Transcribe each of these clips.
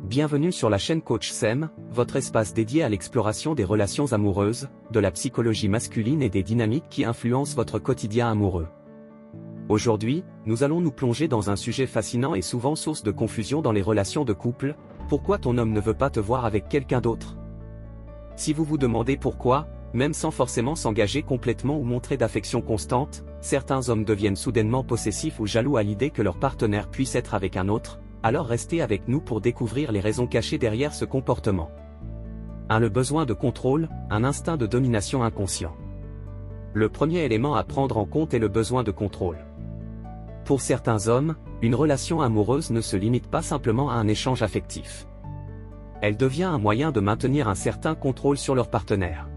Bienvenue sur la chaîne Coach Sem, votre espace dédié à l'exploration des relations amoureuses, de la psychologie masculine et des dynamiques qui influencent votre quotidien amoureux. Aujourd'hui, nous allons nous plonger dans un sujet fascinant et souvent source de confusion dans les relations de couple: pourquoi ton homme ne veut pas te voir avec quelqu'un d'autre? Si vous vous demandez pourquoi, même sans forcément s'engager complètement ou montrer d'affection constante, certains hommes deviennent soudainement possessifs ou jaloux à l'idée que leur partenaire puisse être avec un autre, alors restez avec nous pour découvrir les raisons cachées derrière ce comportement. 1. Le besoin de contrôle, un instinct de domination inconscient. Le premier élément à prendre en compte est le besoin de contrôle. Pour certains hommes, une relation amoureuse ne se limite pas simplement à un échange affectif. Elle devient un moyen de maintenir un certain contrôle sur leur partenaire.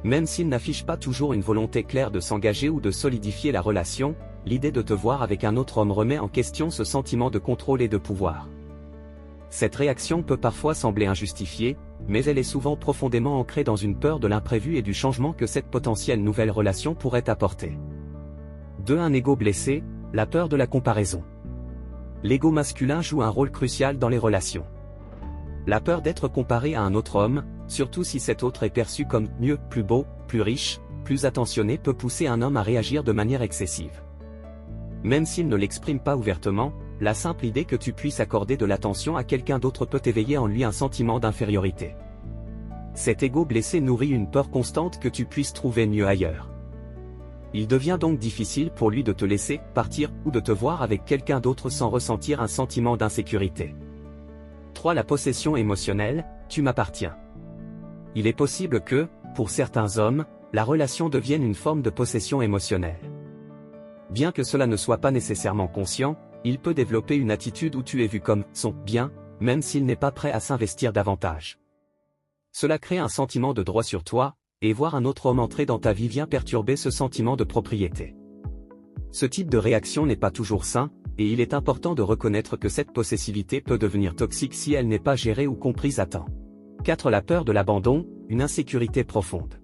Même s'ils n'affichent pas toujours une volonté claire de s'engager ou de solidifier la relation, l'idée de te voir avec un autre homme remet en question ce sentiment de contrôle et de pouvoir. Cette réaction peut parfois sembler injustifiée, mais elle est souvent profondément ancrée dans une peur de l'imprévu et du changement que cette potentielle nouvelle relation pourrait apporter. 2. Un ego blessé, la peur de la comparaison. L'ego masculin joue un rôle crucial dans les relations. La peur d'être comparé à un autre homme, surtout si cet autre est perçu comme mieux, plus beau, plus riche, plus attentionné, peut pousser un homme à réagir de manière excessive. Même s'il ne l'exprime pas ouvertement, la simple idée que tu puisses accorder de l'attention à quelqu'un d'autre peut éveiller en lui un sentiment d'infériorité. Cet ego blessé nourrit une peur constante que tu puisses trouver mieux ailleurs. Il devient donc difficile pour lui de te laisser partir ou de te voir avec quelqu'un d'autre sans ressentir un sentiment d'insécurité. 3. La possession émotionnelle, tu m'appartiens. Il est possible que, pour certains hommes, la relation devienne une forme de possession émotionnelle. Bien que cela ne soit pas nécessairement conscient, il peut développer une attitude où tu es vu comme son bien, même s'il n'est pas prêt à s'investir davantage. Cela crée un sentiment de droit sur toi, et voir un autre homme entrer dans ta vie vient perturber ce sentiment de propriété. Ce type de réaction n'est pas toujours sain, et il est important de reconnaître que cette possessivité peut devenir toxique si elle n'est pas gérée ou comprise à temps. 4. La peur de l'abandon, une insécurité profonde.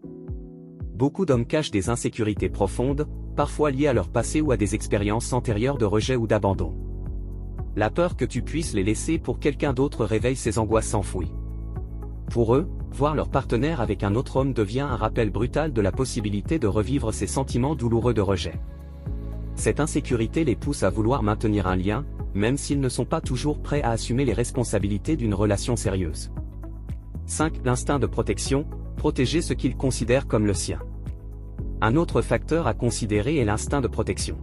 Beaucoup d'hommes cachent des insécurités profondes, parfois liées à leur passé ou à des expériences antérieures de rejet ou d'abandon. La peur que tu puisses les laisser pour quelqu'un d'autre réveille ces angoisses enfouies. Pour eux, voir leur partenaire avec un autre homme devient un rappel brutal de la possibilité de revivre ces sentiments douloureux de rejet. Cette insécurité les pousse à vouloir maintenir un lien, même s'ils ne sont pas toujours prêts à assumer les responsabilités d'une relation sérieuse. 5. L'instinct de protection, protéger ce qu'ils considèrent comme le sien. Un autre facteur à considérer est l'instinct de protection.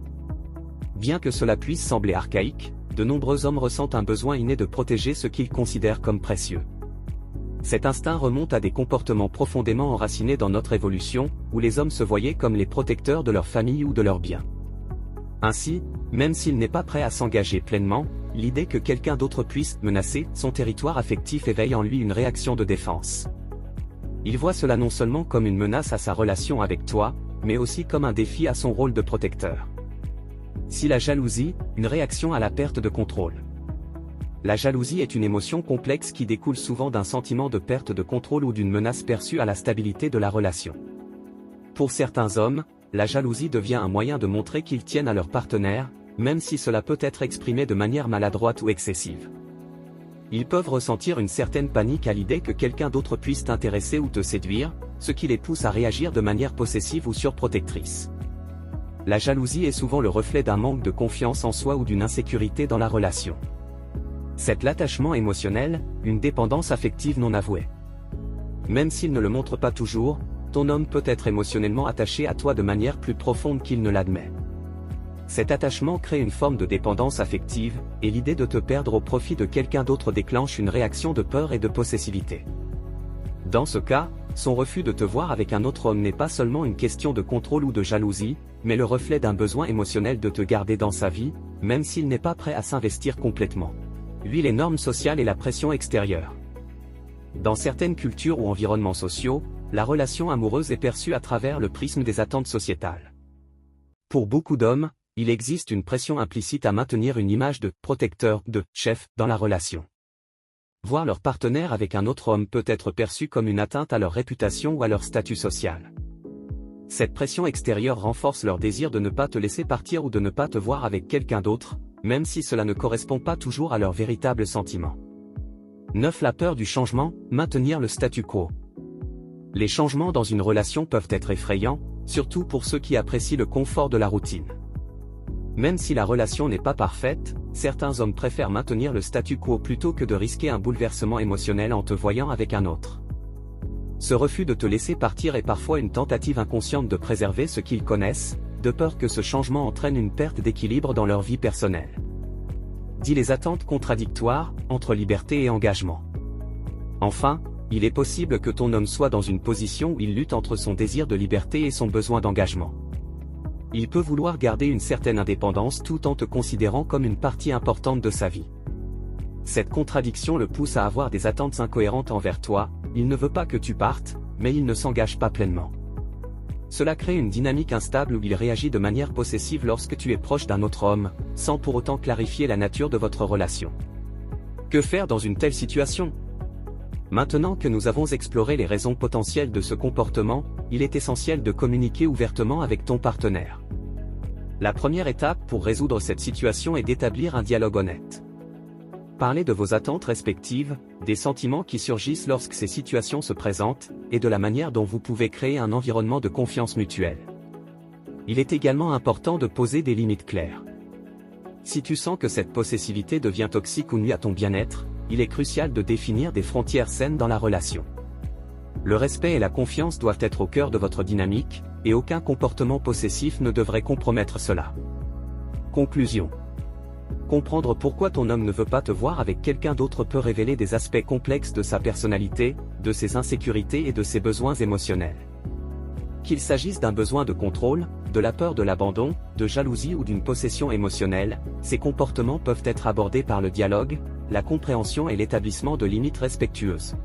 Bien que cela puisse sembler archaïque, de nombreux hommes ressentent un besoin inné de protéger ce qu'ils considèrent comme précieux. Cet instinct remonte à des comportements profondément enracinés dans notre évolution, où les hommes se voyaient comme les protecteurs de leur famille ou de leurs biens. Ainsi, même s'il n'est pas prêt à s'engager pleinement, l'idée que quelqu'un d'autre puisse menacer son territoire affectif éveille en lui une réaction de défense. Il voit cela non seulement comme une menace à sa relation avec toi, mais aussi comme un défi à son rôle de protecteur. Si la jalousie, une réaction à la perte de contrôle. La jalousie est une émotion complexe qui découle souvent d'un sentiment de perte de contrôle ou d'une menace perçue à la stabilité de la relation. Pour certains hommes, la jalousie devient un moyen de montrer qu'ils tiennent à leur partenaire, même si cela peut être exprimé de manière maladroite ou excessive. Ils peuvent ressentir une certaine panique à l'idée que quelqu'un d'autre puisse t'intéresser ou te séduire, ce qui les pousse à réagir de manière possessive ou surprotectrice. La jalousie est souvent le reflet d'un manque de confiance en soi ou d'une insécurité dans la relation. C'est l'attachement émotionnel, une dépendance affective non avouée. Même s'il ne le montre pas toujours, ton homme peut être émotionnellement attaché à toi de manière plus profonde qu'il ne l'admet. Cet attachement crée une forme de dépendance affective, et l'idée de te perdre au profit de quelqu'un d'autre déclenche une réaction de peur et de possessivité. Dans ce cas, son refus de te voir avec un autre homme n'est pas seulement une question de contrôle ou de jalousie, mais le reflet d'un besoin émotionnel de te garder dans sa vie, même s'il n'est pas prêt à s'investir complètement. 8. Les normes sociales et la pression extérieure. Dans certaines cultures ou environnements sociaux, la relation amoureuse est perçue à travers le prisme des attentes sociétales. Pour beaucoup d'hommes, il existe une pression implicite à maintenir une image de protecteur, de chef, dans la relation. Voir leur partenaire avec un autre homme peut être perçu comme une atteinte à leur réputation ou à leur statut social. Cette pression extérieure renforce leur désir de ne pas te laisser partir ou de ne pas te voir avec quelqu'un d'autre, même si cela ne correspond pas toujours à leurs véritables sentiments. 9. La peur du changement, maintenir le statu quo. Les changements dans une relation peuvent être effrayants, surtout pour ceux qui apprécient le confort de la routine. Même si la relation n'est pas parfaite, certains hommes préfèrent maintenir le statu quo plutôt que de risquer un bouleversement émotionnel en te voyant avec un autre. Ce refus de te laisser partir est parfois une tentative inconsciente de préserver ce qu'ils connaissent, de peur que ce changement entraîne une perte d'équilibre dans leur vie personnelle. Dis les attentes contradictoires entre liberté et engagement. Enfin, il est possible que ton homme soit dans une position où il lutte entre son désir de liberté et son besoin d'engagement. Il peut vouloir garder une certaine indépendance tout en te considérant comme une partie importante de sa vie. Cette contradiction le pousse à avoir des attentes incohérentes envers toi, il ne veut pas que tu partes, mais il ne s'engage pas pleinement. Cela crée une dynamique instable où il réagit de manière possessive lorsque tu es proche d'un autre homme, sans pour autant clarifier la nature de votre relation. Que faire dans une telle situation ? Maintenant que nous avons exploré les raisons potentielles de ce comportement, il est essentiel de communiquer ouvertement avec ton partenaire. La première étape pour résoudre cette situation est d'établir un dialogue honnête. Parlez de vos attentes respectives, des sentiments qui surgissent lorsque ces situations se présentent, et de la manière dont vous pouvez créer un environnement de confiance mutuelle. Il est également important de poser des limites claires. Si tu sens que cette possessivité devient toxique ou nuit à ton bien-être, il est crucial de définir des frontières saines dans la relation. Le respect et la confiance doivent être au cœur de votre dynamique, et aucun comportement possessif ne devrait compromettre cela. Conclusion. Comprendre pourquoi ton homme ne veut pas te voir avec quelqu'un d'autre peut révéler des aspects complexes de sa personnalité, de ses insécurités et de ses besoins émotionnels. Qu'il s'agisse d'un besoin de contrôle, de la peur de l'abandon, de jalousie ou d'une possession émotionnelle, ces comportements peuvent être abordés par le dialogue, la compréhension et l'établissement de limites respectueuses.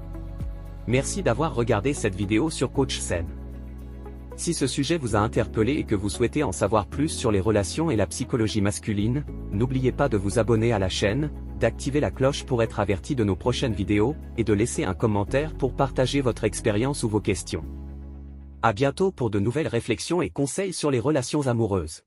Merci d'avoir regardé cette vidéo sur Coach Sen. Si ce sujet vous a interpellé et que vous souhaitez en savoir plus sur les relations et la psychologie masculine, n'oubliez pas de vous abonner à la chaîne, d'activer la cloche pour être averti de nos prochaines vidéos, et de laisser un commentaire pour partager votre expérience ou vos questions. À bientôt pour de nouvelles réflexions et conseils sur les relations amoureuses.